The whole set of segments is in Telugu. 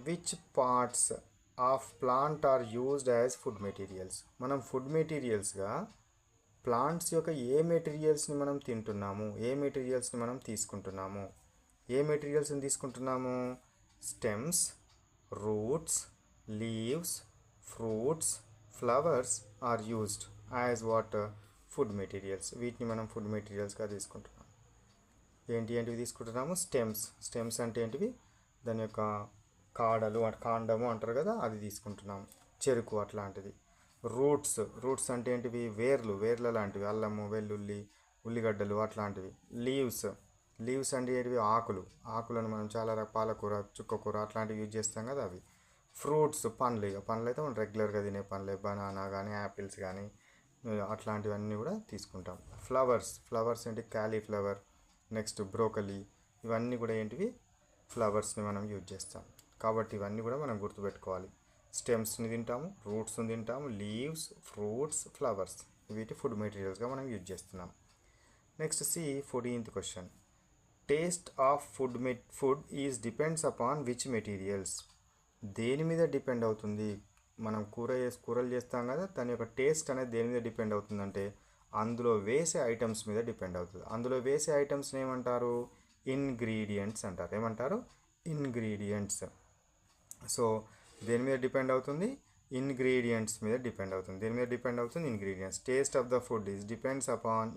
Which parts of plant are used as food materials? మనం ఫుడ్ మెటీరియల్స్గా ప్లాంట్స్ యొక్క ఏ మెటీరియల్స్ని మనం తింటున్నాము, ఏ మెటీరియల్స్ని మనం తీసుకుంటున్నాము? ఏ మెటీరియల్స్ని తీసుకుంటున్నాము? Stems, roots, leaves, fruits, flowers are used as what? Food materials. వీటిని మనం ఫుడ్ మెటీరియల్స్గా తీసుకుంటున్నాం. ఏంటివి తీసుకుంటున్నాము? స్టెమ్స్ అంటే ఏంటివి? దాని యొక్క కాడలు, కాండము అంటారు కదా, అది తీసుకుంటున్నాము. చెరుకు అట్లాంటిది. రూట్స్ అంటే ఏంటివి? వేర్ల లాంటివి, అల్లము, వెల్లుల్లి, ఉల్లిగడ్డలు అట్లాంటివి. లీవ్స్ అంటే ఏంటివి? ఆకులను మనం చాలా పాలకూర, చుక్కకూర అట్లాంటివి యూజ్ చేస్తాం కదా, అవి. ఫ్రూట్స్ పండ్లు అయితే మనం రెగ్యులర్గా తినే పండ్లే, బనానా కానీ యాపిల్స్ కానీ అట్లాంటివన్నీ కూడా తీసుకుంటాం. ఫ్లవర్స్ ఏంటి? క్యాలీఫ్లవర్, నెక్స్ట్ బ్రోకలీ, ఇవన్నీ కూడా ఏంటివి? ఫ్లవర్స్ని మనం యూజ్ చేస్తాం. కాబట్టి ఇవన్నీ కూడా మనం గుర్తుపెట్టుకోవాలి. స్టెమ్స్ని తింటాము, రూట్స్ని తింటాము, లీవ్స్, ఫ్రూట్స్, ఫ్లవర్స్, వీటి ఫుడ్ మెటీరియల్స్గా మనం యూజ్ చేస్తున్నాం. Next 14th question. Taste of food is depends upon which materials? దేని మీద డిపెండ్ అవుతుంది? మనం కూరలు చేస్తాం కదా, దాని యొక్క టేస్ట్ అనేది దేని మీద డిపెండ్ అవుతుందంటే అందులో వేసే ఐటమ్స్ మీద డిపెండ్ అవుతుంది. అందులో వేసే ఐటమ్స్ని ఏమంటారు? ఇంగ్రీడియంట్స్ అంటారు. ఏమంటారు? ఇంగ్రీడియంట్స్. సో దేని మీద డిపెండ్ అవుతుంది? ఇంగ్రీడియంట్స్ మీద డిపెండ్ అవుతుంది. దేని మీద డిపెండ్ అవుతుంది? Ingredients. Taste of the food is depends upon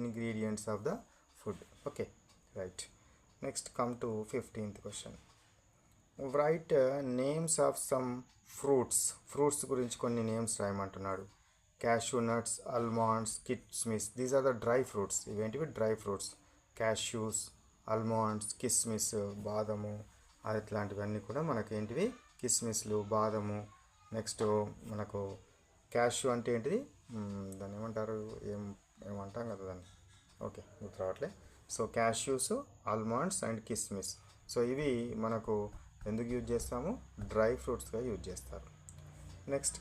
ingredients of the food. Okay, right. Next come to 15th question. Write names of some fruits గురించి కొన్ని నేమ్స్ రాయమంటున్నాడు. క్యాష్యూ నట్స్, ఆల్మండ్స్, కిస్మిస్, these are the dry fruits. ఇవేంటివి? Dry fruits. క్యాష్యూస్, ఆల్మండ్స్, కిస్మిస్, బాదము, అట్లాంటివన్నీ కూడా మనకేంటివి? కిస్మిస్లు, బాదము. నెక్స్ట్ మనకు క్యాష్యూ అంటే ఏంటిది? దాన్ని ఏమంటారు? ఏమంటాం కదా దాన్ని, ఓకే గుర్తు రావట్లే. సో క్యాష్యూస్, ఆల్మండ్స్ అండ్ కిస్మిస్. సో ఇవి మనకు ఎందుకు యూజ్ చేస్తాము? డ్రై ఫ్రూట్స్గా యూజ్ చేస్తారు. నెక్స్ట్